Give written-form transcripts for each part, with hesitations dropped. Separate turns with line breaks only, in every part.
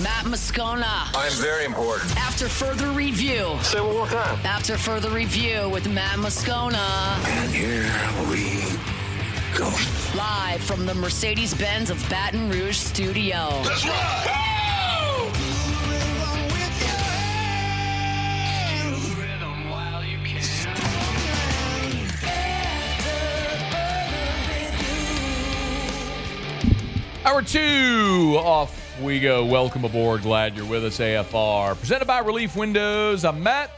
Matt Moscona.
I'm very important.
After further review.
Say it one more time.
After further review with Matt Moscona.
And here we go.
Live from the Mercedes-Benz of Baton Rouge studio.
Let's ride!
Hour 2, off we go. Welcome aboard. Glad you're with us, AFR. Presented by Relief Windows. I'm Matt.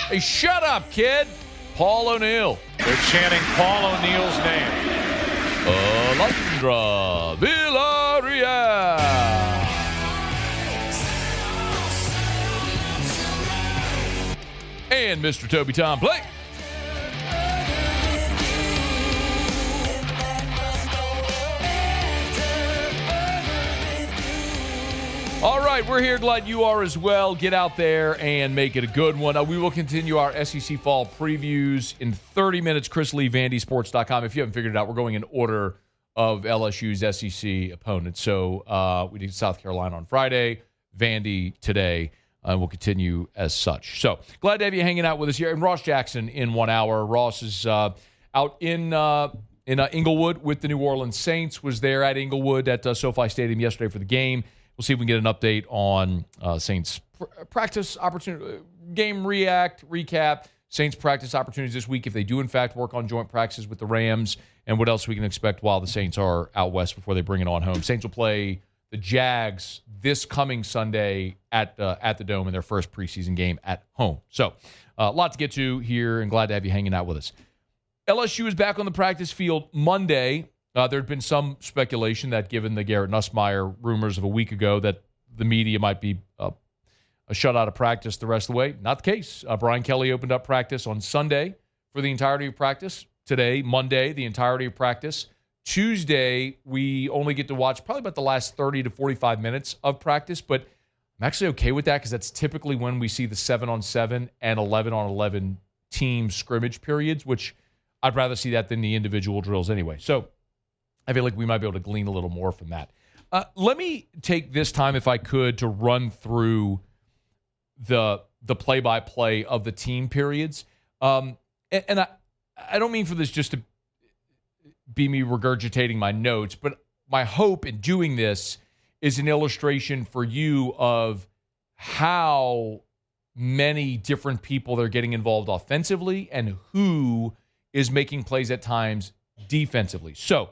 Hey, shut up, kid. Paul O'Neill.
They're chanting Paul O'Neill's name.
Alondra Villarreal. And Mr. Toby Tom Blake. All right, we're here. Glad you are as well. Get out there and make it a good one. We will continue our SEC fall previews in 30 minutes. Chris Lee, VandySports.com. If you haven't figured it out, we're going in order of LSU's SEC opponents. So we did South Carolina on Friday, Vandy today, and we'll continue as such. So glad to have you hanging out with us here. And Ross Jackson in 1 hour. Ross is out in Inglewood with the New Orleans Saints. Was there at Inglewood at SoFi Stadium yesterday for the game. We'll see if we can get an update on Saints practice opportunity, game recap, Saints practice opportunities this week if they do, in fact, work on joint practices with the Rams, and what else we can expect while the Saints are out west before they bring it on home. Saints will play the Jags this coming Sunday at the Dome in their first preseason game at home. So a lot to get to here, and glad to have you hanging out with us. LSU is back on the practice field Monday. There had been some speculation that given the Garrett Nussmeier rumors of a week ago that the media might be a shut out of practice the rest of the way. Not the case. Brian Kelly opened up practice on Sunday for the entirety of practice. Today, Monday, the entirety of practice. Tuesday, we only get to watch probably about the last 30 to 45 minutes of practice, but I'm actually okay with that because that's typically when we see the 7-on-7 and 11-on-11 team scrimmage periods, which I'd rather see that than the individual drills anyway. So I feel like we might be able to glean a little more from that. Let me take this time, if I could, to run through the play-by-play of the team periods. And I don't mean for this just to be me regurgitating my notes, but my hope in doing this is an illustration for you of how many different people they're getting involved offensively and who is making plays at times defensively. So,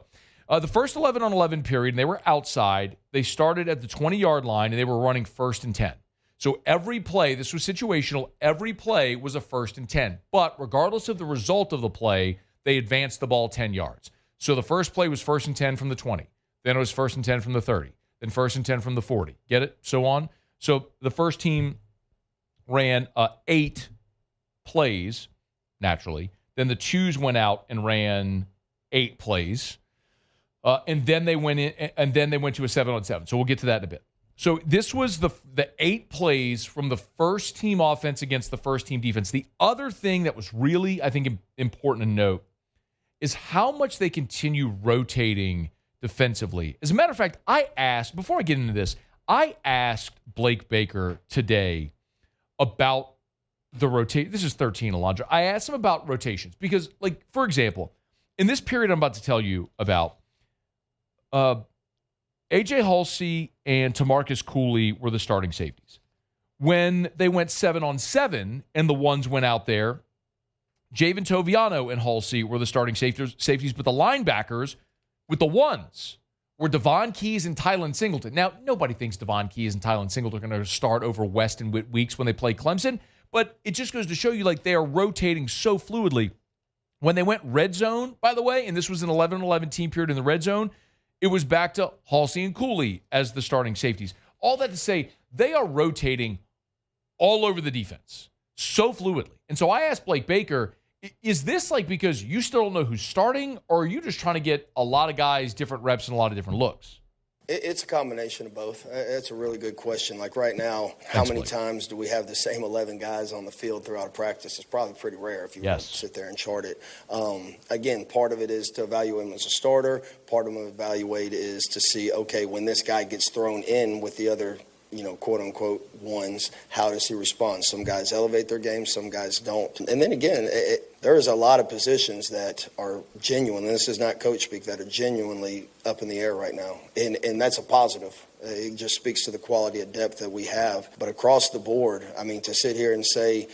the first 11-on-11 period, and they were outside. They started at the 20-yard line, and they were running 1st and 10. So every play, this was situational, every play was a 1st and 10. But regardless of the result of the play, they advanced the ball 10 yards. So the first play was 1st and 10 from the 20. Then it was 1st and 10 from the 30. Then 1st and 10 from the 40. Get it? So on. So the first team ran 8 plays, naturally. Then the twos went out and ran 8 plays. And then they went in, and then they went to a 7-on-7. So we'll get to that in a bit. So this was the 8 plays from the first team offense against the first team defense. The other thing that was really, I think, important to note is how much they continue rotating defensively. As a matter of fact, before I get into this, I asked Blake Baker today about the rotation. This is 13, Alondra. I asked him about rotations because, like, for example, in this period I'm about to tell you about, A.J. Halsey and Tamarcus Cooley were the starting safeties. When they went 7-on-7 and the ones went out there, Javen Toviano and Halsey were the starting safeties, but the linebackers with the ones were Devon Keys and Tylen Singleton. Now, nobody thinks Devon Keys and Tylen Singleton are going to start over West and Weeks when they play Clemson, but it just goes to show you, like, they are rotating so fluidly. When they went red zone, by the way, and this was an 11-on-11 team period in the red zone, it was back to Halsey and Cooley as the starting safeties. All that to say, they are rotating all over the defense so fluidly. And so I asked Blake Baker, is this like because you still don't know who's starting, or are you just trying to get a lot of guys different reps and a lot of different looks?
It's a combination of both. It's a really good question. Like right now, how many times do we have the same 11 guys on the field throughout a practice? It's probably pretty rare if you want to sit there and chart it. Again, part of it is to evaluate him as a starter. Part of him to evaluate is to see, okay, when this guy gets thrown in with the other, quote unquote ones, how does he respond? Some guys elevate their game, some guys don't. And then again, there is a lot of positions that are genuine, and this is not coach speak, that are genuinely up in the air right now. And that's a positive. It just speaks to the quality of depth that we have. But across the board, I mean, to sit here and say,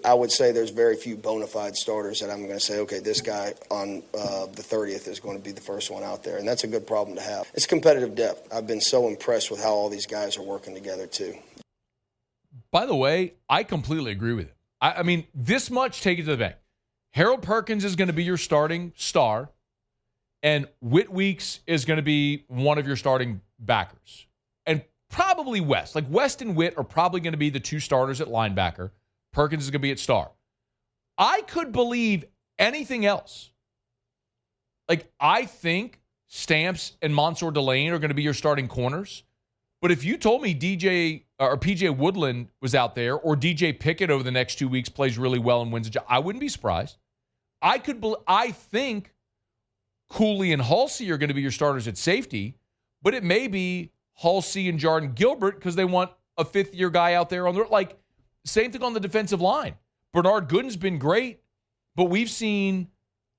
I would say there's very few bona fide starters that I'm going to say, okay, this guy on the 30th is going to be the first one out there. And that's a good problem to have. It's competitive depth. I've been so impressed with how all these guys are working together, too.
By the way, I completely agree with it. I mean, this much, take it to the bank. Harold Perkins is going to be your starting star, and Whit Weeks is going to be one of your starting backers. And probably West. Like, West and Whit are probably going to be the two starters at linebacker. Perkins is going to be at star. I could believe anything else. Like, I think Stamps and Mansour Delane are going to be your starting corners. But if you told me DJ or PJ Woodland was out there, or DJ Pickett over the next 2 weeks plays really well and wins a job, I wouldn't be surprised. I think Cooley and Halsey are going to be your starters at safety, but it may be Halsey and Jordan Gilbert because they want a fifth-year guy out there on the like. Same thing on the defensive line. Bernard Gooden's been great, but we've seen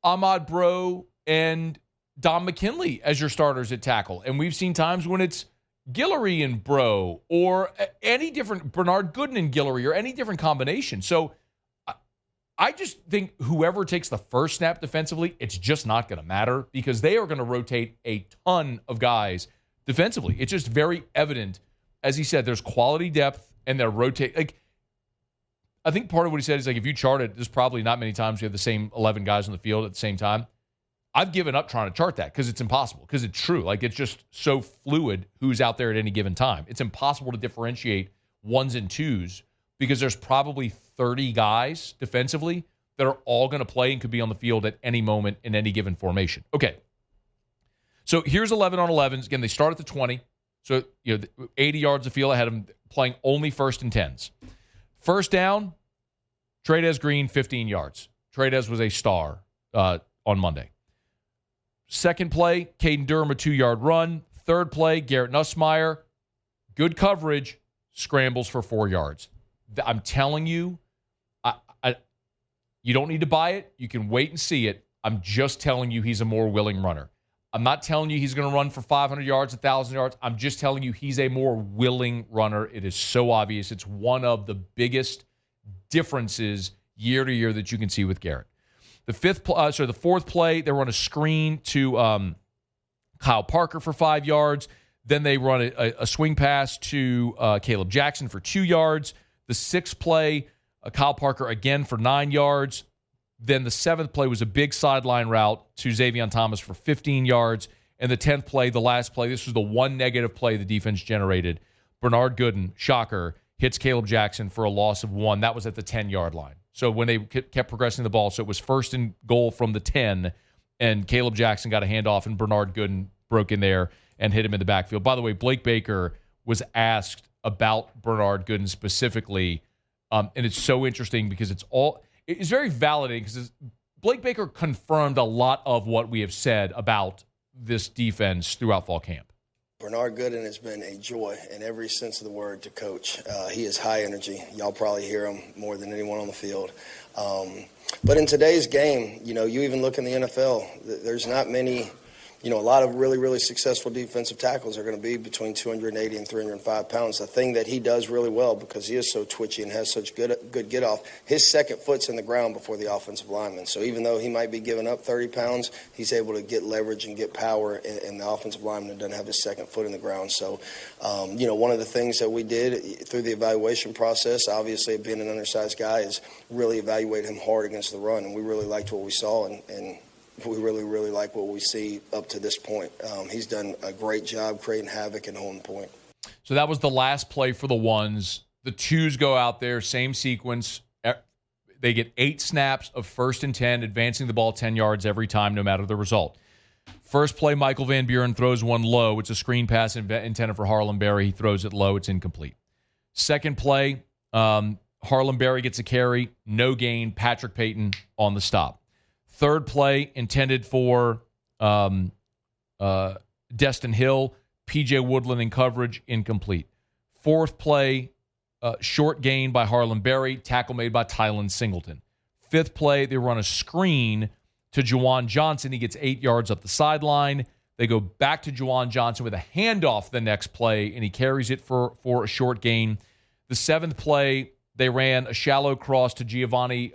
Ahmad Bro and Dom McKinley as your starters at tackle, and we've seen times when it's Guillory and Bro, or any different Bernard Gooden and Guillory, or any different combination. So I just think whoever takes the first snap defensively, it's just not going to matter because they are going to rotate a ton of guys defensively. It's just very evident, as he said, there's quality depth and they're rotate. Like, I think part of what he said is like, if you chart it, there's probably not many times you have the same 11 guys on the field at the same time. I've given up trying to chart that because it's impossible, because it's true. Like, it's just so fluid who's out there at any given time. It's impossible to differentiate ones and twos because there's probably 30 guys defensively that are all going to play and could be on the field at any moment in any given formation. Okay. So here's 11 on 11s. Again, they start at the 20. So, 80 yards of field ahead of them, playing only first and 10s. First down, Trey'Dez Green, 15 yards. Trey'Dez was a star on Monday. Second play, Caden Durham, a 2-yard run. Third play, Garrett Nussmeier, good coverage, scrambles for 4 yards. I'm telling you, you don't need to buy it. You can wait and see it. I'm just telling you he's a more willing runner. I'm not telling you he's going to run for 500 yards, 1,000 yards. I'm just telling you he's a more willing runner. It is so obvious. It's one of the biggest differences year to year that you can see with Garrett. The fourth play, they run a screen to Kyle Parker for 5 yards. Then they run a swing pass to Caleb Jackson for 2 yards. The sixth play, Kyle Parker again for 9 yards. Then the seventh play was a big sideline route to Xavion Thomas for 15 yards. And the 10th play, the last play, this was the one negative play the defense generated. Bernard Gooden, shocker, hits Caleb Jackson for a loss of 1. That was at the 10-yard line. So when they kept progressing the ball, so it was first and goal from the 10, and Caleb Jackson got a handoff, and Bernard Gooden broke in there and hit him in the backfield. By the way, Blake Baker was asked about Bernard Gooden specifically, and it's so interesting because it's very validating because Blake Baker confirmed a lot of what we have said about this defense throughout fall camp.
Bernard Gooden has been a joy in every sense of the word to coach. He is high energy. Y'all probably hear him more than anyone on the field. But in today's game, you even look in the NFL, there's not many, a lot of really, really successful defensive tackles are going to be between 280 and 305 pounds. The thing that he does really well, because he is so twitchy and has such good get-off, his second foot's in the ground before the offensive lineman. So even though he might be giving up 30 pounds, he's able to get leverage and get power, and the offensive lineman doesn't have his second foot in the ground. So, one of the things that we did through the evaluation process, obviously being an undersized guy, is really evaluate him hard against the run, and we really liked what we saw, and we really, really like what we see up to this point. He's done a great job creating havoc and holding point.
So that was the last play for the ones. The twos go out there, same sequence. They get 8 snaps of first and 10, advancing the ball 10 yards every time, no matter the result. First play, Michael Van Buren throws one low. It's a screen pass intended for Harlem Berry. He throws it low. It's incomplete. Second play, Harlem Berry gets a carry. No gain. Patrick Payton on the stop. Third play, intended for Destin Hill. P.J. Woodland in coverage. Incomplete. Fourth play, short gain by Harlem Berry. Tackle made by Tylen Singleton. Fifth play, they run a screen to Juwan Johnson. He gets 8 yards up the sideline. They go back to Juwan Johnson with a handoff the next play, and he carries it for a short gain. The seventh play, they ran a shallow cross to Giovanni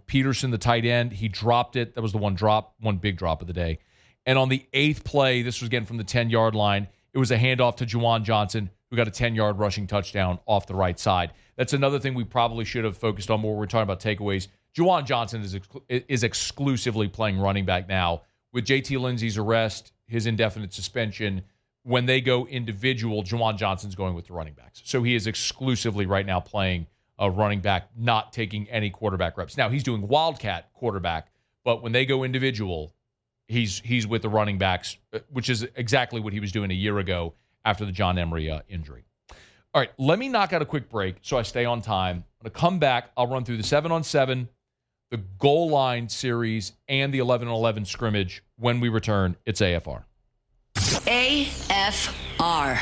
Peterson, the tight end. He dropped it. That was the one big drop of the day. And on the eighth play, this was again from the 10-yard line, it was a handoff to Juwan Johnson, who got a 10-yard rushing touchdown off the right side. That's another thing we probably should have focused on more. We're talking about takeaways. Juwan Johnson is exclusively playing running back now. With JT Lindsey's arrest, his indefinite suspension, when they go individual, Juwan Johnson's going with the running backs. So he is exclusively right now playing a running back, not taking any quarterback reps. Now, he's doing wildcat quarterback, but when they go individual, he's with the running backs, which is exactly what he was doing a year ago after the John Emery injury. All right, let me knock out a quick break so I stay on time. I'm going to come back. I'll run through the 7-on-7, the goal line series, and the 11-on-11 scrimmage when we return. It's AFR.
AFR.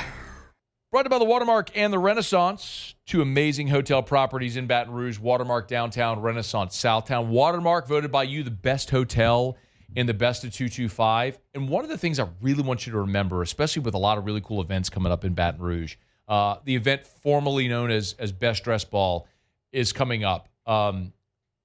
Brought to you by the Watermark and the Renaissance. Two amazing hotel properties in Baton Rouge, Watermark Downtown, Renaissance Southtown. Watermark voted by you the best hotel in the best of 225. And one of the things I really want you to remember, especially with a lot of really cool events coming up in Baton Rouge, the event formerly known as Best Dress Ball is coming up.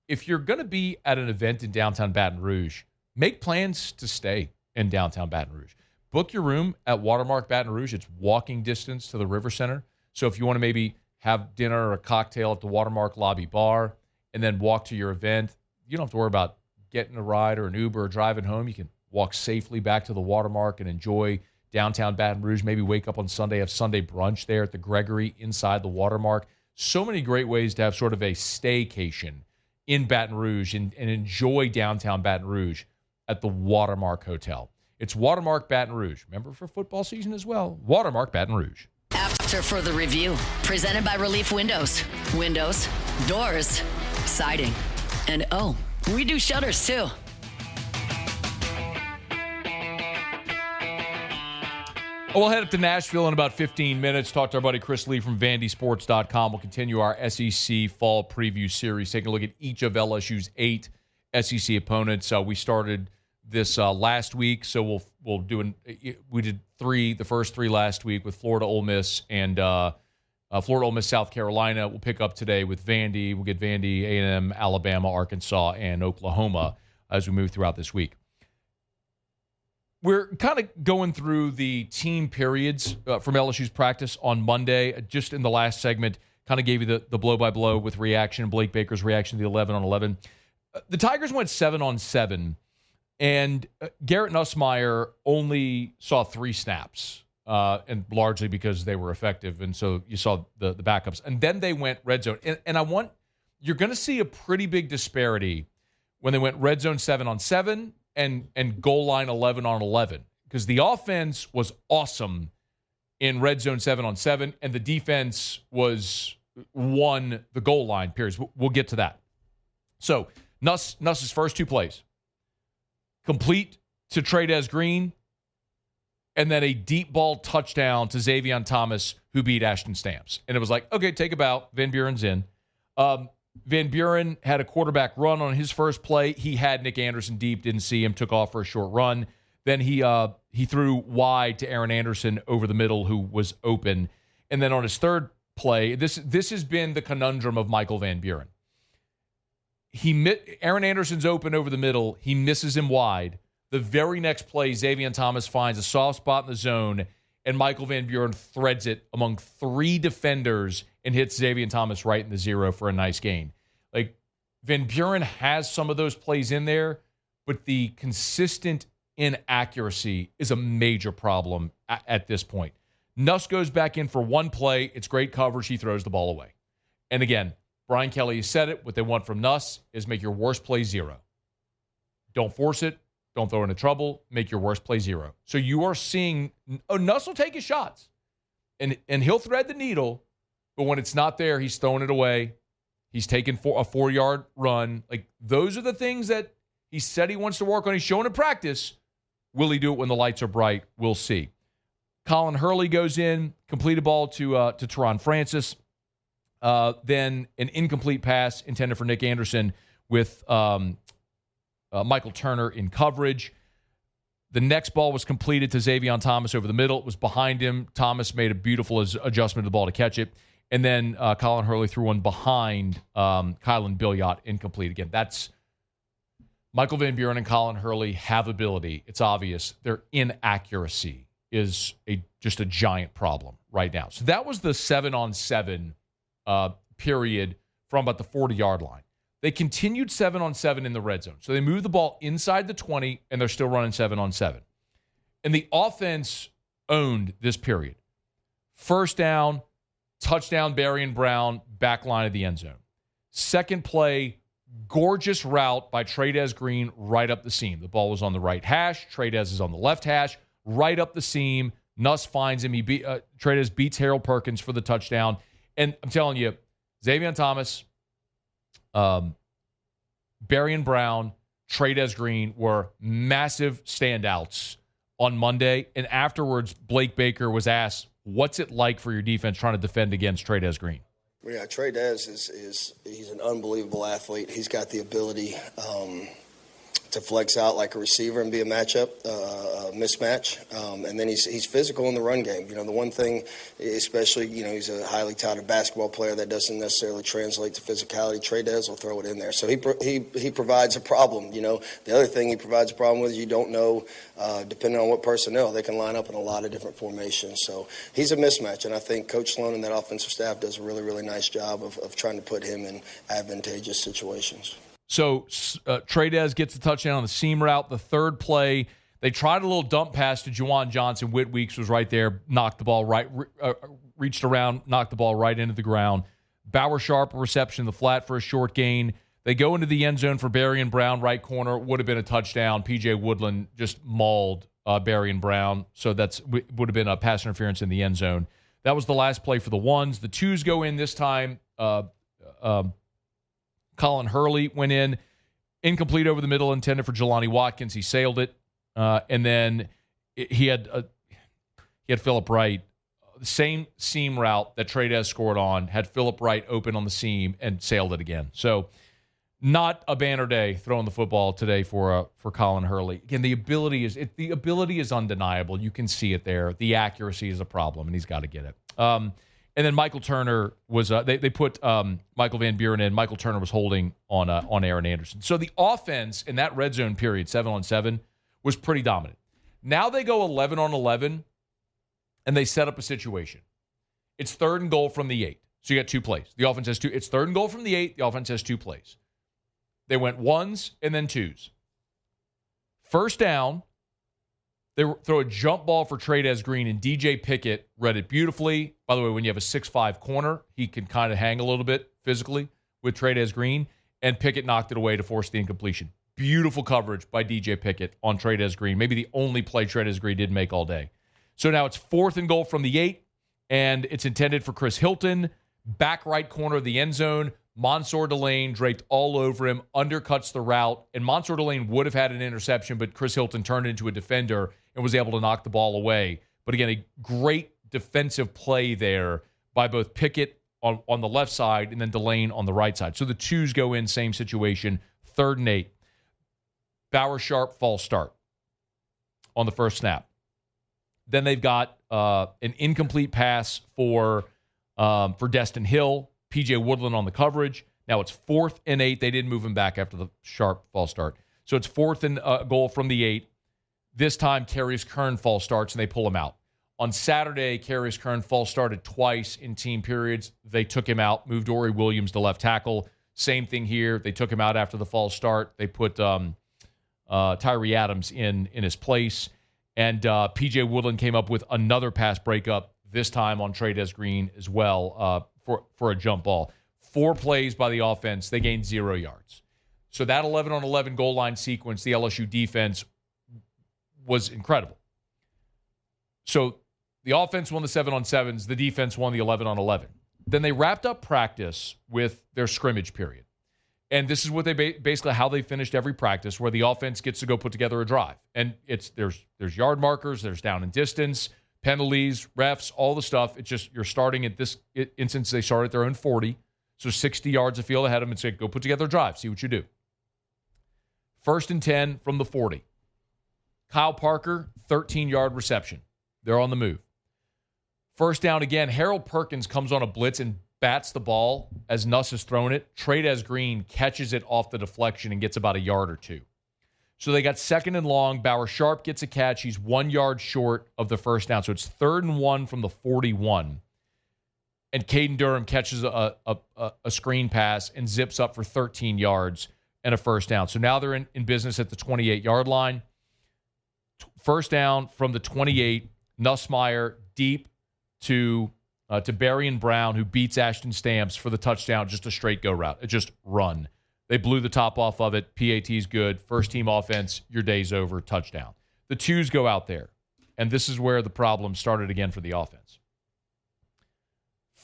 If you're going to be at an event in downtown Baton Rouge, make plans to stay in downtown Baton Rouge. Book your room at Watermark Baton Rouge. It's walking distance to the River Center. So if you want to maybe have dinner or a cocktail at the Watermark lobby bar and then walk to your event, you don't have to worry about getting a ride or an Uber or driving home. You can walk safely back to the Watermark and enjoy downtown Baton Rouge. Maybe wake up on Sunday, have Sunday brunch there at the Gregory inside the Watermark. So many great ways to have sort of a staycation in Baton Rouge and enjoy downtown Baton Rouge at the Watermark Hotel. It's Watermark Baton Rouge. Remember, for football season as well, Watermark Baton Rouge.
After further review, presented by Relief Windows. Windows, doors, siding, and we do shutters too.
We'll head up to Nashville in about 15 minutes. Talk to our buddy Chris Lee from VandySports.com. We'll continue our SEC fall preview series, taking a look at each of LSU's 8 SEC opponents. We started this last week, so we did the first 3 last week with Florida, Ole Miss, and Florida, Ole Miss, South Carolina. We'll pick up today with Vandy. We'll get Vandy, A&M, Alabama, Arkansas, and Oklahoma as we move throughout this week. We're kind of going through the team periods from LSU's practice on Monday. Just in the last segment, kind of gave you the blow-by-blow with reaction, Blake Baker's reaction to the 11-on-11. The Tigers went 7-on-7, and Garrett Nussmeier only saw 3 snaps, and largely because they were effective, and so you saw the backups. And then they went red zone. And you're going to see a pretty big disparity when they went red zone 7-on-7 and goal line 11-on-11, because the offense was awesome in red zone 7-on-7, and the defense won the goal line periods. We'll get to that. So Nuss's first 2 plays, complete to Trey'Dez Green, and then a deep ball touchdown to Xavier Thomas, who beat Ashton Stamps. And it was like, okay, take a bow. Van Buren's in. Van Buren had a quarterback run on his first play. He had Nick Anderson deep, didn't see him, took off for a short run. Then he threw wide to Aaron Anderson over the middle, who was open. And then on his third play, this has been the conundrum of Michael Van Buren. Aaron Anderson's open over the middle. He misses him wide. The very next play, Xavier Thomas finds a soft spot in the zone, and Michael Van Buren threads it among 3 defenders and hits Xavier Thomas right in the 0 for a nice gain. Like, Van Buren has some of those plays in there, but the consistent inaccuracy is a major problem at this point. Nuss goes back in for 1 play. It's great coverage. He throws the ball away. And again, Brian Kelly said it. What they want from Nuss is make your worst play 0. Don't force it. don't throw into trouble, make your worst play 0. So you are seeing Nuss will take his shots, and he'll thread the needle, but when it's not there, he's throwing it away. He's taking a 4-yard run. Like, those are the things that he said he wants to work on. He's showing in practice. Will he do it when the lights are bright? We'll see. Colin Hurley goes in, completed ball to Teron Francis. Then an incomplete pass intended for Nick Anderson with Michael Turner in coverage. The next ball was completed to Xavion Thomas over the middle. It was behind him. Thomas made a beautiful adjustment to the ball to catch it. And then Colin Hurley threw one behind Kylan Billiot, incomplete. Again, that's Michael Van Buren and Colin Hurley have ability. It's obvious. Their inaccuracy is just a giant problem right now. So that was the 7-on-7 period from about the 40-yard line. They continued 7-on-7 in the red zone. So they moved the ball inside the 20, and they're still running 7-on-7. And the offense owned this period. First down, touchdown, Berrien Brown, back line of the end zone. Second play, gorgeous route by Tradez Green right up the seam. The ball was on the right hash. Tradez is on the left hash, right up the seam. Nuss finds him. Tradez beats Harold Perkins for the touchdown. And I'm telling you, Xavion Thomas, Berrien Brown, Tradez Green were massive standouts on Monday. And afterwards, Blake Baker was asked, what's it like for your defense trying to defend against Tradez Green?
Yeah, Tradez he's an unbelievable athlete. He's got the ability to flex out like a receiver and be a mismatch. And then he's physical in the run game. The one thing, especially, he's a highly touted basketball player that doesn't necessarily translate to physicality. Tradez will throw it in there. So he provides a problem. The other thing he provides a problem with is you don't know, depending on what personnel, they can line up in a lot of different formations. So he's a mismatch. And I think Coach Sloan and that offensive staff does a really, really nice job of trying to put him in advantageous situations.
So Tradez gets the touchdown on the seam route. The third play, they tried a little dump pass to Juwan Johnson. Whit Weeks was right there, knocked the ball right, reached around, knocked the ball right into the ground. Bauer Sharp, a reception in the flat for a short gain. They go into the end zone for Berrien Brown, right corner. Would have been a touchdown. P.J. Woodland just mauled Berrien Brown. So that would have been a pass interference in the end zone. That was the last play for the ones. The twos go in this time. Colin Hurley went in, incomplete over the middle, intended for Jelani Watkins. He sailed it, and then he had Phillip Wright, the same seam route that Tradez scored on, had Phillip Wright open on the seam and sailed it again. So, not a banner day throwing the football today for Colin Hurley. Again, the ability is undeniable. You can see it there. The accuracy is a problem, and he's got to get it. And then Michael Turner was they put Michael Van Buren in. Michael Turner was holding on Aaron Anderson. So the offense in that red zone period, 7-on-7, was pretty dominant. Now they go 11-on-11, and they set up a situation. It's 3rd and goal from the 8. So you got 2 plays. The offense has 2. It's 3rd and goal from the 8. The offense has 2 plays. They went 1s and then 2s. First down, they throw a jump ball for Tradez Green, and DJ Pickett read it beautifully. By the way, when you have a 6'5 corner, he can kind of hang a little bit physically with Tradez Green, and Pickett knocked it away to force the incompletion. Beautiful coverage by DJ Pickett on Tradez Green. Maybe the only play Tradez Green did make all day. So now it's 4th and goal from the 8, and it's intended for Chris Hilton, back right corner of the end zone. Mansour Delane draped all over him, undercuts the route, and Mansour Delane would have had an interception, but Chris Hilton turned it into a defender and was able to knock the ball away. But again, a great defensive play there by both Pickett on the left side and then Delane on the right side. So the 2s go in, same situation, 3rd and 8. Bauer Sharp, false start on the first snap. Then they've got an incomplete pass for Destin Hill. P.J. Woodland on the coverage. Now it's 4th and 8. They didn't move him back after the Sharp false start. So it's 4th and goal from the 8. This time, Karius Kern false starts, and they pull him out. On Saturday, Karius Kern false started twice in team periods. They took him out, moved Ori Williams to left tackle. Same thing here. They took him out after the false start. They put Tyree Adams in his place. And P.J. Woodland came up with another pass breakup, this time on Tradez Green as well, for a jump ball. 4 plays by the offense. They gained 0 yards. So that 11-on-11 goal line sequence, the LSU defense was incredible. So the offense won the 7-on-7s. The defense won the 11-on-11. Then they wrapped up practice with their scrimmage period. And this is what they basically how they finished every practice, where the offense gets to go put together a drive. And there's yard markers, there's down and distance, penalties, refs, all the stuff. It's just you're starting at this instance, they start at their own 40. So 60 yards of field ahead of them and say, go put together a drive, see what you do. 1st and 10 from the 40. Kyle Parker, 13-yard reception. They're on the move. 1st down again. Harold Perkins comes on a blitz and bats the ball as Nuss has thrown it. Trey'Dez Green catches it off the deflection and gets about a yard or two. So they got 2nd and long. Bauer Sharp gets a catch. He's 1 yard short of the 1st down. So it's 3rd and 1 from the 41. And Caden Durham catches a screen pass and zips up for 13 yards and a 1st down. So now they're in business at the 28-yard line. 1st down from the 28. Nussmeier deep to Barry Brown, who beats Ashton Stamps for the touchdown, just a straight go route. It just run. They blew the top off of it. PAT's good. First team offense, your day's over, touchdown. The twos go out there, and this is where the problem started again for the offense.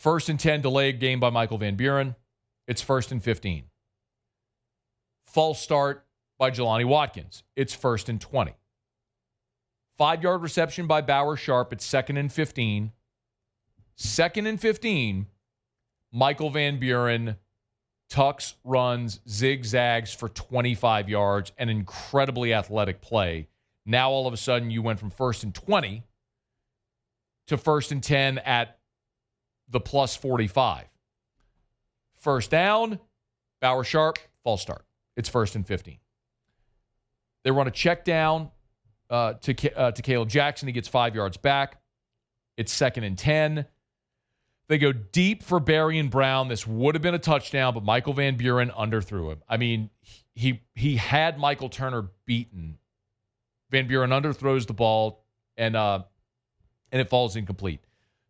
1st and 10, delayed game by Michael Van Buren. It's 1st and 15. False start by Jelani Watkins. It's 1st and 20. 5-yard reception by Bauer Sharp. It's 2nd and 15. 2nd and 15, Michael Van Buren tucks, runs, zigzags for 25 yards, an incredibly athletic play. Now all of a sudden you went from 1st and 20 to 1st and 10 at the plus 45. 1st down, Bauer Sharp, false start. It's 1st and 15. They run a check down to Caleb Jackson. He gets 5 yards back. It's 2nd and 10. They go deep for Barry Brown. This would have been a touchdown, but Michael Van Buren underthrew him. I mean, he had Michael Turner beaten. Van Buren underthrows the ball, and it falls incomplete.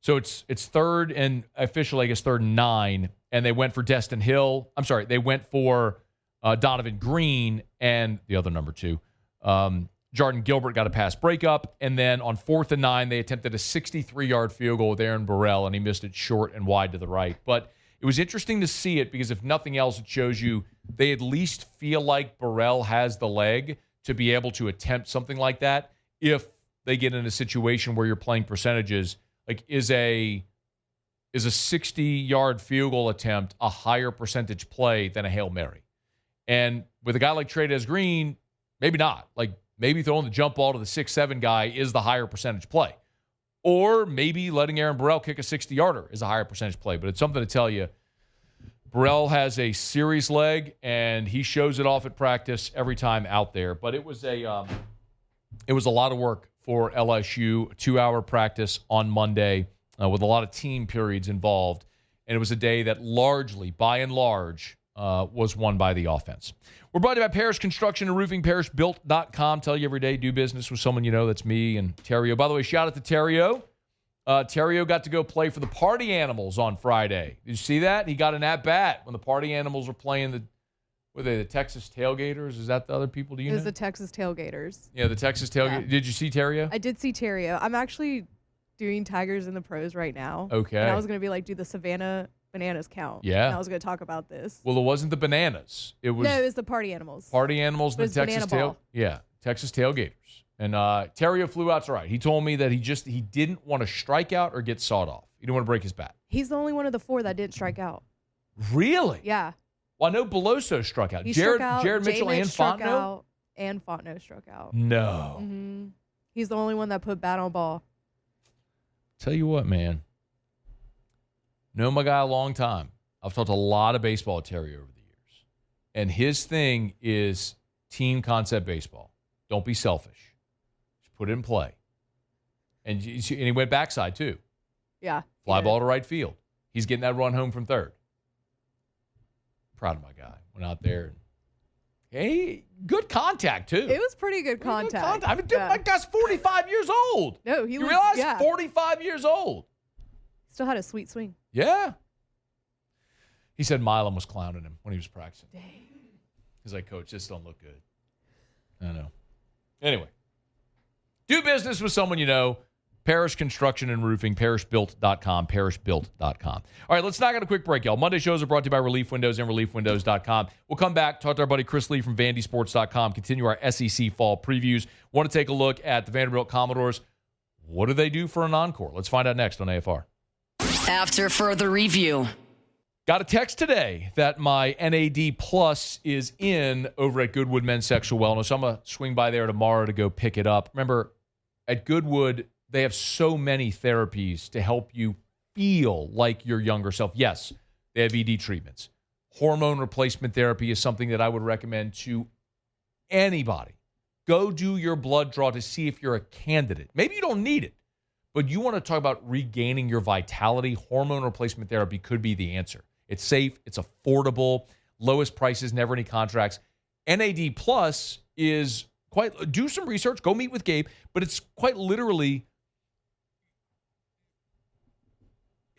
So it's 3rd and officially, I guess, 3rd and 9, and they went for Destin Hill. I'm sorry, they went for Donovan Green and the other number 2. Jordan Gilbert got a pass breakup, and then on 4th and 9, they attempted a 63-yard field goal with Aaron Burrell, and he missed it short and wide to the right. But it was interesting to see it because if nothing else, it shows you they at least feel like Burrell has the leg to be able to attempt something like that if they get in a situation where you're playing percentages. Like, is a 60-yard field goal attempt a higher percentage play than a Hail Mary? And with a guy like Trey'Dez Green, maybe not. Like, maybe throwing the jump ball to the 6'7" guy is the higher percentage play. Or maybe letting Aaron Burrell kick a 60-yarder is a higher percentage play. But it's something to tell you, Burrell has a serious leg, and he shows it off at practice every time out there. But it was a lot of work for LSU, a 2-hour practice on Monday with a lot of team periods involved. And it was a day that largely, by and large, was won by the offense. We're brought to you by Parrish Construction and Roofing, ParrishBuilt.com. Tell you every day, do business with someone you know. That's me and Terrio. By the way, shout out to Terrio. Terrio got to go play for the Party Animals on Friday. Did you see that? He got an at-bat when the Party Animals were playing the Texas Tailgaters. Is that the other people? Do you know?
It was the Texas Tailgaters.
Yeah, the Texas Tailgaters. Yeah. Did you see Terrio?
I did see Terrio. I'm actually doing Tigers in the Pros right now.
Okay.
And I was going to be like, do the Savannah Bananas count?
Yeah.
And I was going to talk about this.
Well, it wasn't the Bananas. It was
the Party Animals.
Party Animals and the Texas Texas Tailgaters. And Terrio flew out to right. He told me that he didn't want to strike out or get sawed off. He didn't want to break his bat.
He's the only one of the 4 that didn't strike out.
Really?
Yeah.
Well, I know Beloso struck out. Jared Mitchell and Fontenot?
And Fontenot struck out.
No.
Mm-hmm. He's the only one that put bat on ball.
Tell you what, man. Known my guy a long time. I've talked a lot of baseball with Terry over the years. And his thing is team concept baseball. Don't be selfish. Just put it in play. And he went backside, too.
Yeah.
Fly ball to right field. He's getting that run home from third. Proud of my guy. Went out there. Hey, good contact, too.
It was pretty good contact.
I mean, dude, my guy's 45 years old.
No,
you realize? 45 years old.
Still had a sweet swing.
Yeah. He said Milam was clowning him when he was practicing.
Dang.
He's like, Coach, this don't look good. I know. Anyway. Do business with someone you know. Parish Construction and Roofing, parishbuilt.com, parishbuilt.com. All right, let's knock out a quick break, y'all. Monday shows are brought to you by Relief Windows and reliefwindows.com. We'll come back, talk to our buddy Chris Lee from VandySports.com, continue our SEC fall previews. Want to take a look at the Vanderbilt Commodores. What do they do for an encore? Let's find out next on AFR.
After further review.
Got a text today that my NAD Plus is in over at Goodwood Men's Sexual Wellness. I'm going to swing by there tomorrow to go pick it up. Remember, at Goodwood, they have so many therapies to help you feel like your younger self. Yes, they have ED treatments. Hormone replacement therapy is something that I would recommend to anybody. Go do your blood draw to see if you're a candidate. Maybe you don't need it, but you want to talk about regaining your vitality. Hormone replacement therapy could be the answer. It's safe. It's affordable. Lowest prices, never any contracts. NAD Plus is quite, do some research. Go meet with Gabe, but it's quite literally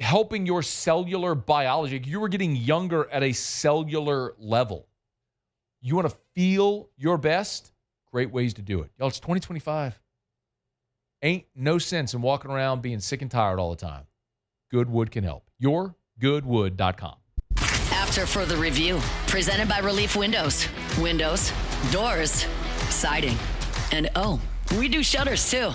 helping your cellular biology. You are getting younger at a cellular level. You want to feel your best? Great ways to do it. Y'all, it's 2025. Ain't no sense in walking around being sick and tired all the time. Goodwood can help. YourGoodwood.com.
After further review, presented by Relief Windows. Windows, doors, siding, and oh, we do shutters too.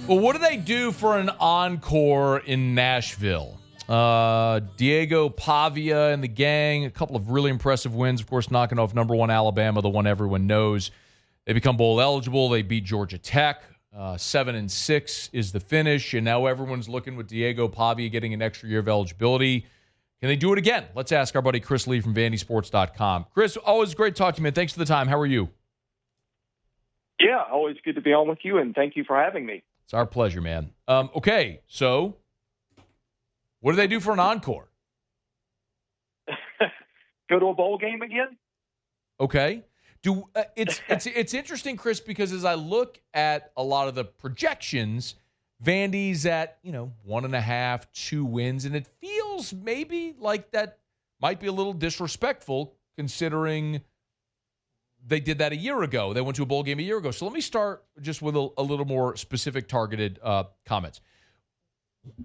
Well, what do they do for an encore in Nashville? Diego Pavia and the gang, a couple of really impressive wins, of course, knocking off number one Alabama, the one everyone knows. They become bowl eligible. They beat Georgia Tech. 7-6 is the finish, and now everyone's looking with Diego Pavia getting an extra year of eligibility. Can they do it again? Let's ask our buddy Chris Lee from VandySports.com. Chris, always great talking to you, man. Thanks for the time. How are you?
Yeah, always good to be on with you, and thank you for having me.
It's our pleasure, man. Okay, so what do they do for an encore?
Go to a bowl game again?
Okay. It's interesting, Chris, because as I look at a lot of the projections, Vandy's at 1.5, 2 wins, and it feels maybe like that might be a little disrespectful considering they did that a year ago. They went to a bowl game a year ago. So let me start just with a little more specific targeted comments.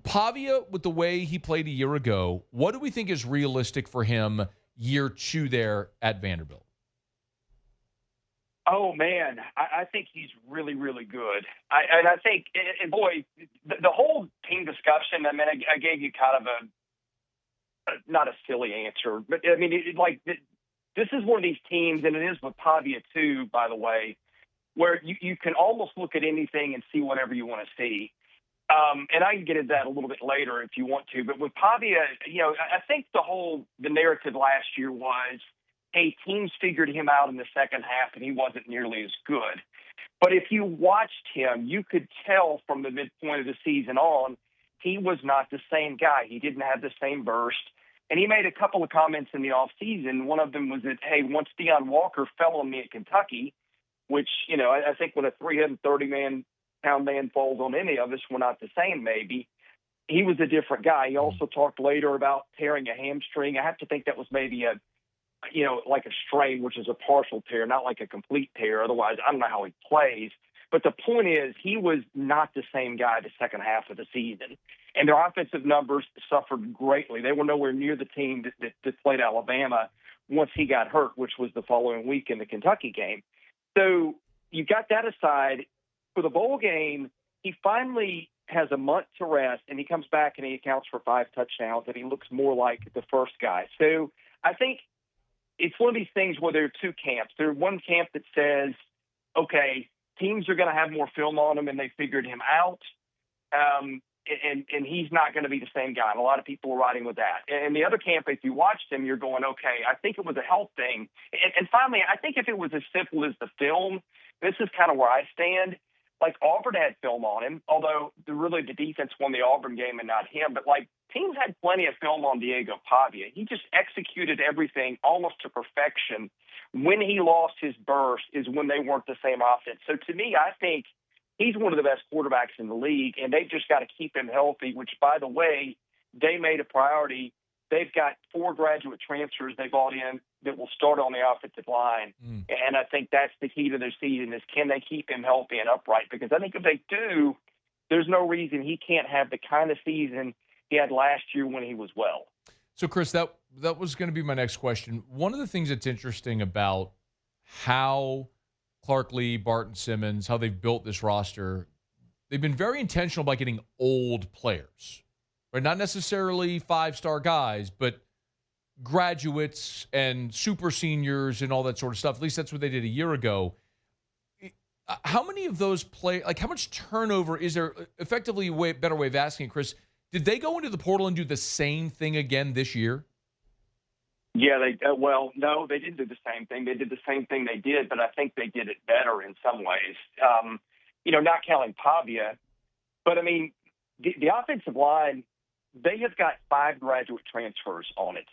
Pavia, with the way he played a year ago, what do we think is realistic for him year 2 there at Vanderbilt?
Oh, man, I think he's really, really good. I think, and boy, the whole team discussion, I mean, I gave you kind of not a silly answer, but I mean, this is one of these teams, and it is with Pavia too, by the way, where you can almost look at anything and see whatever you want to see. And I can get into that a little bit later if you want to. But with Pavia, I think the narrative last year was, hey, teams figured him out in the second half, and he wasn't nearly as good. But if you watched him, you could tell from the midpoint of the season on, he was not the same guy. He didn't have the same burst. And he made a couple of comments in the offseason. One of them was that, hey, once Deion Walker fell on me at Kentucky, which, I think when a 330-pound man falls on any of us, we're not the same maybe. He was a different guy. He also talked later about tearing a hamstring. I have to think that was maybe like a strain, which is a partial tear, not like a complete tear. Otherwise, I don't know how he plays. But the point is, he was not the same guy the second half of the season. And their offensive numbers suffered greatly. They were nowhere near the team that played Alabama once he got hurt, which was the following week in the Kentucky game. So you got that aside. For the bowl game, he finally has a month to rest, and he comes back and he accounts for 5 touchdowns, and he looks more like the first guy. So I think it's one of these things where there are two camps. There's one camp that says, okay, teams are going to have more film on him, and they figured him out, and he's not going to be the same guy. And a lot of people are riding with that. And the other camp, if you watched him, you're going, okay, I think it was a health thing. And finally, I think if it was as simple as the film, this is kind of where I stand. Like, Auburn had film on him, although the defense won the Auburn game and not him. But, teams had plenty of film on Diego Pavia. He just executed everything almost to perfection. When he lost his burst is when they weren't the same offense. So, to me, I think he's one of the best quarterbacks in the league, and they've just got to keep him healthy, which, by the way, they made a priority. They've got 4 graduate transfers they brought in that will start on the offensive line. And I think that's the key to their season is can they keep him healthy and upright? Because I think if they do, there's no reason he can't have the kind of season he had last year when he was well.
So, Chris, that was going to be my next question. One of the things that's interesting about how Clark Lee, Barton Simmons, how they've built this roster, they've been very intentional by getting old players, right? Not necessarily 5-star guys, but graduates and super seniors and all that sort of stuff. At least that's what they did a year ago. How many of those how much turnover is there? Effectively, a better way of asking, Chris, did they go into the portal and do the same thing again this year?
Yeah, no, they didn't do the same thing. They did the same thing they did, but I think they did it better in some ways. Not counting Pavia, but I mean, the offensive line, they have got 5 graduate transfers on it.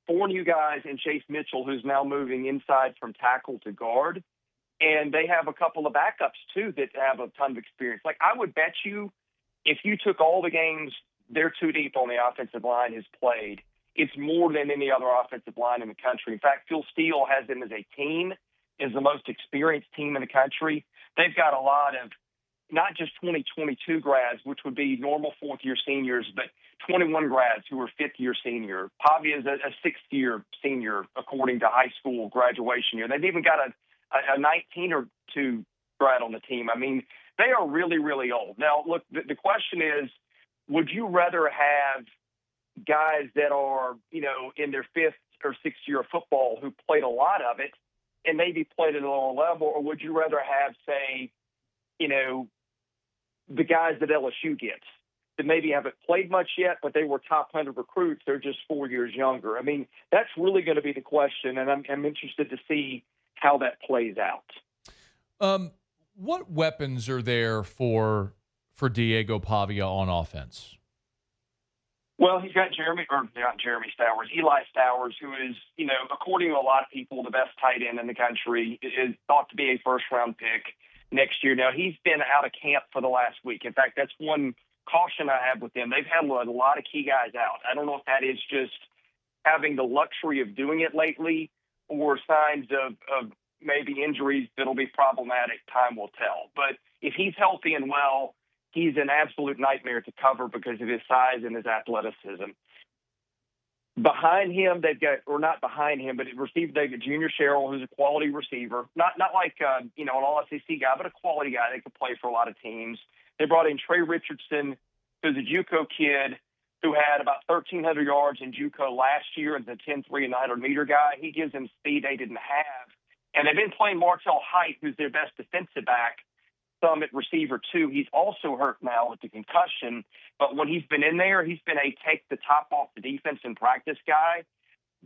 4 new guys and Chase Mitchell, who's now moving inside from tackle to guard. And they have a couple of backups, too, that have a ton of experience. Like, I would bet you if you took all the games their 2 deep on the offensive line has played, it's more than any other offensive line in the country. In fact, Phil Steele has them as a team, is the most experienced team in the country. They've got a lot of not just 2022 grads, which would be normal 4th-year seniors, but 21 grads who are 5th-year senior. Pavia is a 6th-year senior, according to high school graduation year. They've even got a 19 or 2 grad on the team. I mean, they are really, really old. Now, look, the question is, would you rather have guys that are, in their 5th or 6th year of football who played a lot of it and maybe played at a lower level, or would you rather have, say, the guys that LSU gets that maybe haven't played much yet, but they were top 100 recruits, they're just 4 years younger? I mean, that's really going to be the question, and I'm interested to see how that plays out.
What weapons are there for Diego Pavia on offense?
Well, he's got Eli Stowers, who is, according to a lot of people, the best tight end in the country, is thought to be a first-round pick next year. Now, he's been out of camp for the last week. In fact, that's one caution I have with them. They've had a lot of key guys out. I don't know if that is just having the luxury of doing it lately or signs of maybe injuries that'll be problematic. Time will tell. But if he's healthy and well, he's an absolute nightmare to cover because of his size and his athleticism. Behind him, they've got, or not behind him, but at receiver, they've got Junior Sherrill, who's a quality receiver. Not like, an all-SEC guy, but a quality guy that could play for a lot of teams. They brought in Trey Richardson, who's a JUCO kid who had about 1,300 yards in JUCO last year as a 10-3 and 900-meter guy. He gives them speed they didn't have. And they've been playing Martell Height, who's their best defensive back, some at receiver, too. He's also hurt now with the concussion. But when he's been in there, he's been a take-the-top-off the defense and practice guy.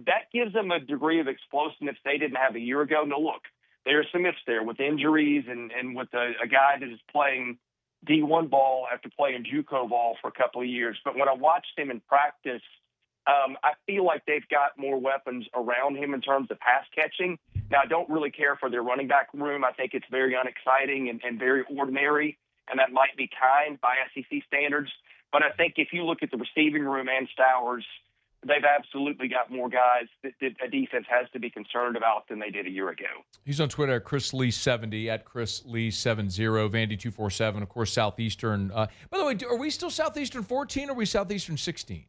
That gives them a degree of explosiveness they didn't have a year ago. Now, look, there are some ifs there with injuries and with a guy that is playing D1 ball after playing JUCO ball for a couple of years. But when I watched him in practice, I feel like they've got more weapons around him in terms of pass catching. Now, I don't really care for their running back room. I think it's very unexciting and very ordinary, and that might be kind by SEC standards. But I think if you look at the receiving room and Stowers, they've absolutely got more guys that a defense has to be concerned about than they did a year ago. He's
on Twitter at ChrisLee70, at ChrisLee70, Vandy247, of course, Southeastern. By the way, are we still Southeastern 14 or are we Southeastern 16?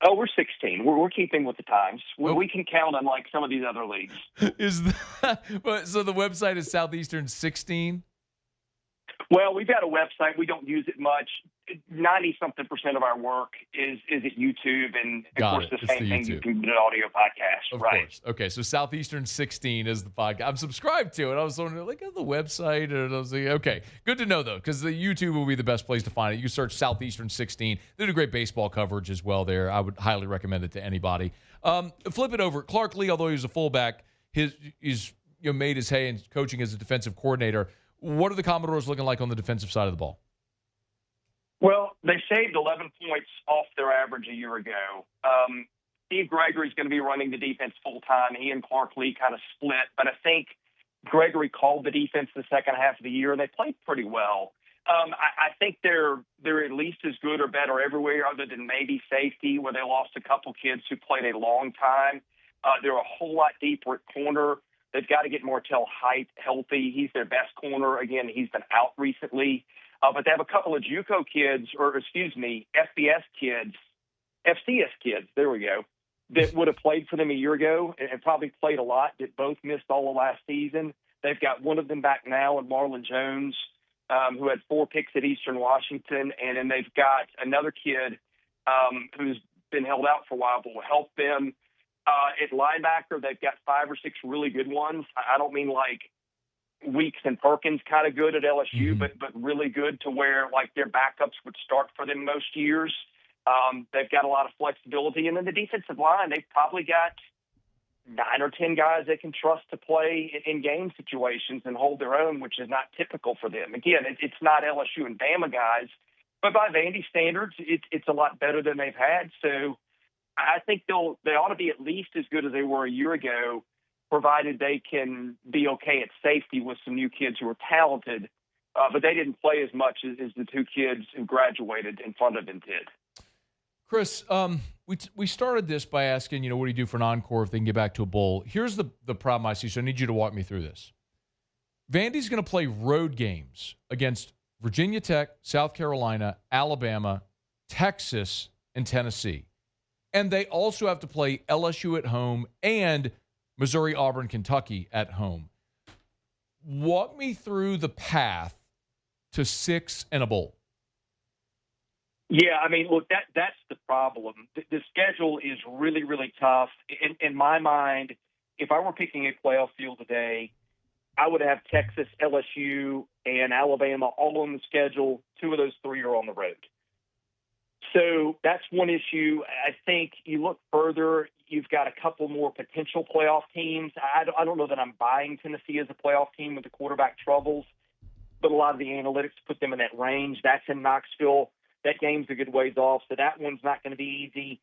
Oh, we're 16. We're keeping with the times. We can count unlike some of these other leagues.
So the website is Southeastern 16?
Well, we've got a website. We don't use it much. 90-something% of our work is at YouTube, and of course the same thing. You can do an audio podcast,
of
right?
Course. Okay, so Southeastern 16 is the podcast. I'm subscribed to it. I was wondering, on the website, and I was like, okay, good to know though, because the YouTube will be the best place to find it. You can search Southeastern 16. They do great baseball coverage as well there. I would highly recommend it to anybody. Flip it over. Clark Lee, although he was a fullback, he's made his hay in coaching as a defensive coordinator. What are the Commodores looking like on the defensive side of the ball?
Well, they saved 11 points off their average a year ago. Steve Gregory's going to be running the defense full-time. He and Clark Lee kind of split. But I think Gregory called the defense the second half of the year, and they played pretty well. I think they're at least as good or better everywhere other than maybe safety, where they lost a couple kids who played a long time. They're a whole lot deeper at corner. They've got to get Martell Height healthy. He's their best corner. Again, he's been out recently. But they have a couple of JUCO kids, FCS kids, there we go, that would have played for them a year ago and probably played a lot, that both missed all of last season. They've got one of them back now in Marlon Jones, who had 4 picks at Eastern Washington. And then they've got another kid who's been held out for a while but will help them. At linebacker, they've got 5 or 6 really good ones. I don't mean like Weeks and Perkins kind of good at LSU, but really good to where like their backups would start for them most years. They've got a lot of flexibility. And then the defensive line, they've probably got 9 or 10 guys they can trust to play in game situations and hold their own, which is not typical for them. Again, it's not LSU and Bama guys, but by Vandy standards, it's a lot better than they've had. So I think they ought to be at least as good as they were a year ago, provided they can be okay at safety with some new kids who are talented. But they didn't play as much as the 2 kids who graduated in front of them did.
Chris, we started this by asking, what do you do for an encore if they can get back to a bowl? Here's the problem I see, so I need you to walk me through this. Vandy's going to play road games against Virginia Tech, South Carolina, Alabama, Texas, and Tennessee. And they also have to play LSU at home and Missouri, Auburn, Kentucky at home. Walk me through the path to 6 and a bowl.
Yeah, I mean, look, that's the problem. The schedule is really, really tough. In my mind, if I were picking a playoff field today, I would have Texas, LSU, and Alabama all on the schedule. 2 of those 3 are on the road. So that's one issue. I think you look further, you've got a couple more potential playoff teams. I don't know that I'm buying Tennessee as a playoff team with the quarterback troubles, but a lot of the analytics put them in that range. That's in Knoxville. That game's a good ways off, so that one's not going to be easy.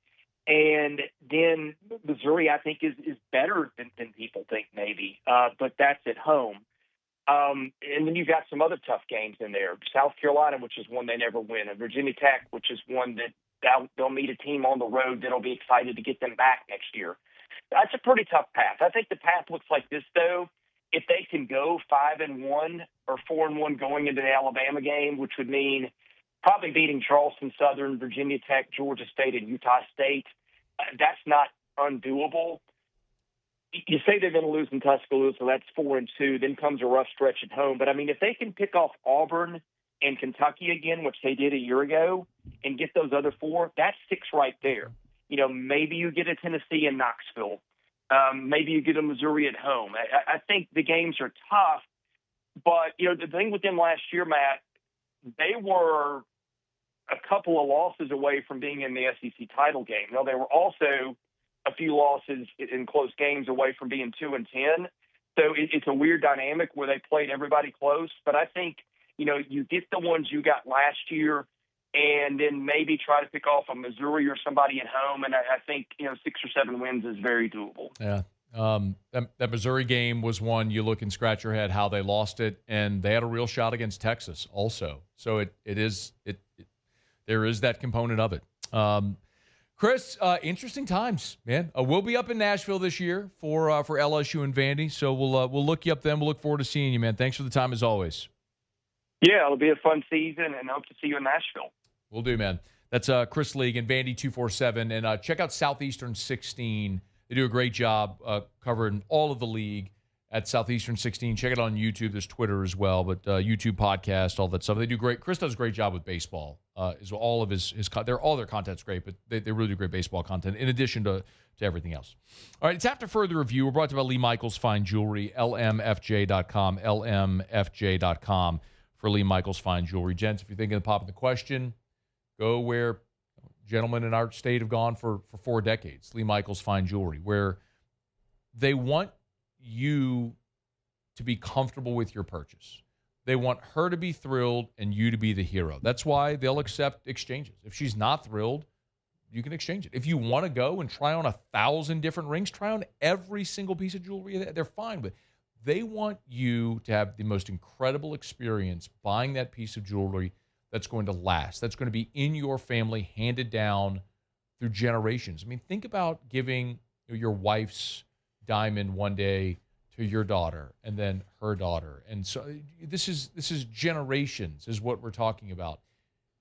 And then Missouri, I think, is better than people think maybe, but that's at home. And then you've got some other tough games in there. South Carolina, which is one they never win, and Virginia Tech, which is one that they'll meet a team on the road that'll be excited to get them back next year. That's a pretty tough path. I think the path looks like this, though. If they can go 5-1 or 4-1 going into the Alabama game, which would mean probably beating Charleston Southern, Virginia Tech, Georgia State, and Utah State, that's not undoable. You say they're going to lose in Tuscaloosa, so that's 4-2. Then comes a rough stretch at home. But, I mean, if they can pick off Auburn and Kentucky again, which they did a year ago, and get those other 4, that's 6 right there. Maybe you get a Tennessee in Knoxville. Maybe you get a Missouri at home. I think the games are tough. But, the thing with them last year, Matt, they were a couple of losses away from being in the SEC title game. Now, they were also a few losses in close games away from being 2-10. So it's a weird dynamic where they played everybody close. But I think, you get the ones you got last year and then maybe try to pick off a Missouri or somebody at home. And I think, 6 or 7 wins is very doable.
Yeah. That Missouri game was one you look and scratch your head how they lost it. And they had a real shot against Texas also. So there is that component of it. Chris, interesting times, man. We'll be up in Nashville this year for LSU and Vandy, so we'll look you up then. We'll look forward to seeing you, man. Thanks for the time as always.
Yeah, it'll be a fun season, and I hope to see you in Nashville.
We'll do, man. That's Chris League and Vandy 247, and check out Southeastern 16. They do a great job covering all of the league at Southeastern 16. Check it out on YouTube. There's Twitter as well, but YouTube podcast, all that stuff. They do great. Chris does a great job with baseball. Is all of his all their content's great, but they really do great baseball content in addition to everything else. All right, it's after further review. We're brought to you by Lee Michaels Fine Jewelry, lmfj.com, lmfj.com for Lee Michaels Fine Jewelry. Gents, if you're thinking of popping the question, go where gentlemen in our state have gone for 4 decades, Lee Michaels Fine Jewelry, where they want you to be comfortable with your purchase. They want her to be thrilled and you to be the hero. That's why they'll accept exchanges. If she's not thrilled, you can exchange it. If you want to go and try on 1,000 different rings, try on every single piece of jewelry. They're fine with it. They want you to have the most incredible experience buying that piece of jewelry that's going to last, that's going to be in your family, handed down through generations. I mean, think about giving your wife's diamond one day to your daughter and then her daughter. And so this is generations is what we're talking about.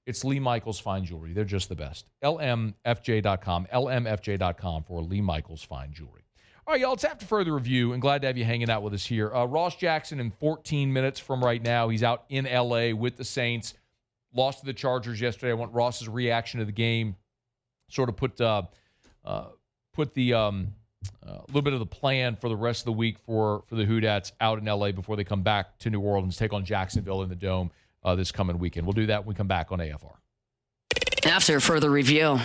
It's Lee Michaels Fine Jewelry. They're just the best. LMFJ.com, LMFJ.com for Lee Michaels Fine Jewelry. All right, y'all, it's after further review, and glad to have you hanging out with us here. Ross Jackson in 14 minutes from right now. He's out in L.A. with the Saints. Lost to the Chargers yesterday. I want Ross's reaction to the game, sort of put the little bit of the plan for the rest of the week for the Hoodats out in L.A. before they come back to New Orleans, take on Jacksonville in the Dome this coming weekend. We'll do that when we come back on AFR.
After further review.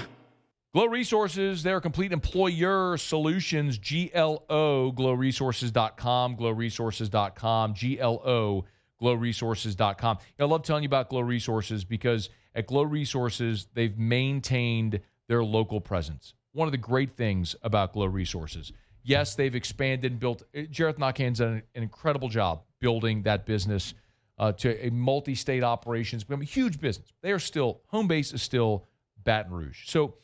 Glow Resources, their complete employer solutions, GLO, glowresources.com, glowresources.com, GLO, glowresources.com. I love telling you about Glow Resources because at Glow Resources, they've maintained their local presence. One of the great things about Glow Resources. Yes, they've expanded and built. Jareth Nakhan's done an incredible job building that business to a multi-state operations, become a huge business. They are still, home base is still Baton Rouge. So,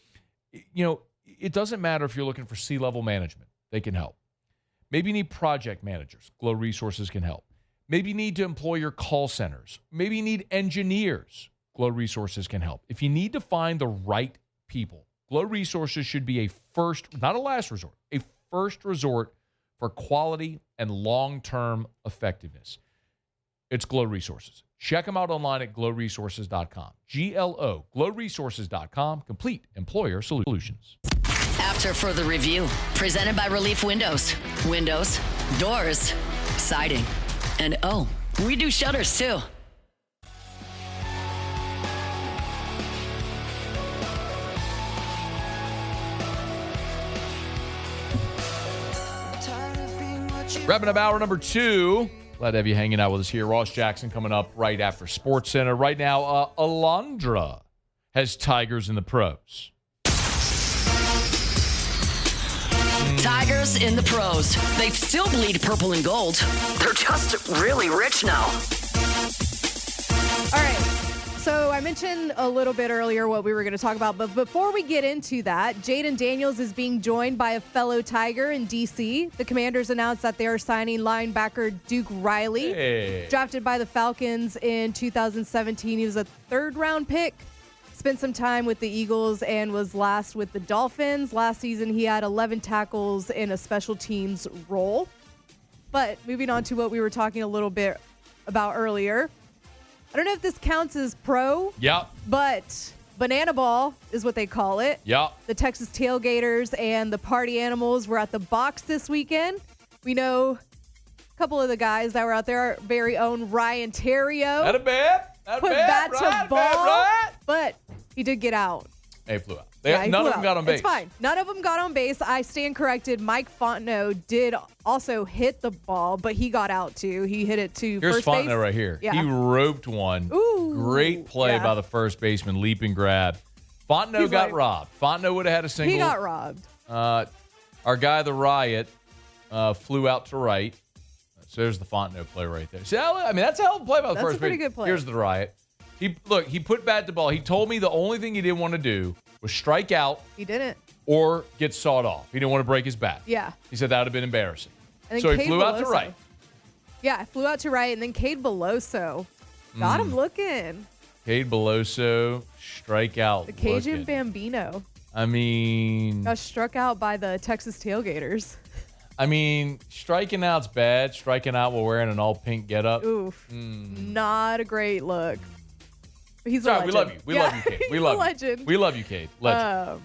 it doesn't matter if you're looking for C-level management. They can help. Maybe you need project managers. Glow Resources can help. Maybe you need to employ your call centers. Maybe you need engineers. Glow Resources can help. If you need to find the right people, Glow Resources should be a first, not a last resort, a first resort for quality and long-term effectiveness. It's Glow Resources. Check them out online at glowresources.com. GLO, glowresources.com, complete employer solutions.
After further review, presented by Relief Windows. Windows, doors, siding, and oh, we do shutters too.
Wrapping up hour number 2. Glad to have you hanging out with us here. Ross Jackson coming up right after SportsCenter. Right now, Alondra has Tigers in the pros.
Tigers in the pros. They still bleed purple and gold. They're just really rich now.
All right. So I mentioned a little bit earlier what we were going to talk about, but before we get into that, Jaden Daniels is being joined by a fellow Tiger in D.C. The Commanders announced that they are signing linebacker Duke Riley, drafted by the Falcons in 2017. He was a third-round pick, spent some time with the Eagles, and was last with the Dolphins. Last season, he had 11 tackles in a special teams role. But moving on to what we were talking a little bit about earlier, I don't know if this counts as pro.
Yep.
But Banana Ball is what they call it.
Yep.
The Texas Tailgaters and the Party Animals were at the box this weekend. We know a couple of the guys that were out there, our very own Ryan Terrio.
Not a bad.
Put bat to ball, but he did get out.
He flew out.
None
of them got on base.
It's fine. None of them got on base. I stand corrected. Mike Fontenot did also hit the ball, but he got out too. He hit it to
Here's
first base.
Here's Fontenot right here.
Yeah.
He roped one.
Ooh,
great play by the first baseman, leap and grab. Fontenot got robbed. Fontenot would have had a single.
He got robbed.
Our guy, the Riot, flew out to right. So there's the Fontenot play right there. See, I mean, that's a hell of a play by the first baseman.
That's a pretty good play.
Here's the Riot. He put bat to ball. He told me the only thing he didn't want to do was strike out.
He didn't.
Or get sawed off. He didn't want to break his bat.
Yeah.
He said that would have been embarrassing.
So
he flew out to right.
Yeah, flew out to right, and then Cade Beloso got him looking.
Cade Beloso, strikeout.
The Cajun
looking.
Bambino.
I mean,
got struck out by the Texas Tailgaters.
I mean, striking out's bad. Striking out while wearing an all pink getup.
Oof. Not a great look. But he's a
Sorry,
legend.
we love you. We love you, Cade. We love you.
Legend.
We love you, Cade. Legend.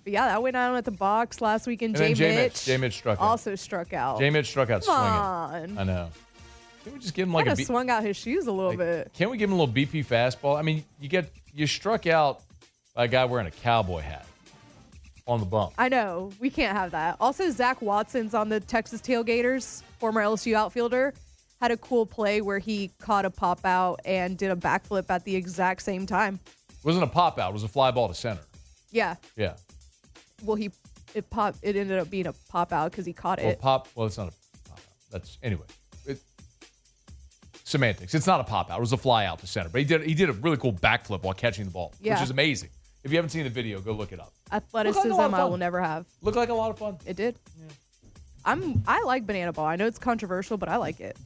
But yeah, that went on at the box last weekend.
And
J
Mitch struck out.
Also struck out.
J Mitch struck out
Come
swinging.
on.
I know. Can we just give him like
Kind of swung out his shoes a little bit.
Can we give him a little BP fastball? I mean, you struck out by a guy wearing a cowboy hat on the bump.
I know. We can't have that. Also, Zach Watson's on the Texas Tailgaters, former LSU outfielder, had a cool play where he caught a pop out and did a backflip at the exact same time.
It wasn't a pop out. It was a fly ball to center.
Yeah.
Yeah.
Well, it ended up being a pop out because he caught it.
Well, it's not a pop out. anyway. Semantics. It's not a pop out. It was a fly out to center. But he did a really cool backflip while catching the ball, which is amazing. If you haven't seen the video, go look it up.
Athleticism I will never have.
Looked like a lot of fun.
It did. Yeah. I like banana ball. I know it's controversial, but I like it.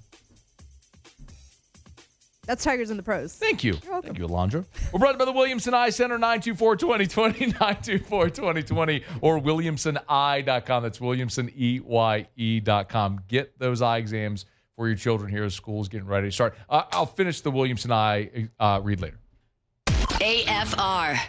That's Tigers in the Pros.
Thank you.
You're welcome.
Thank you, Alondra. We're brought by the Williamson Eye Center, 924-2020, 924-2020, or WilliamsonEye.com. That's WilliamsonEye.com. Get those eye exams for your children here as school's getting ready to start. I'll finish the Williamson Eye read later.
AFR.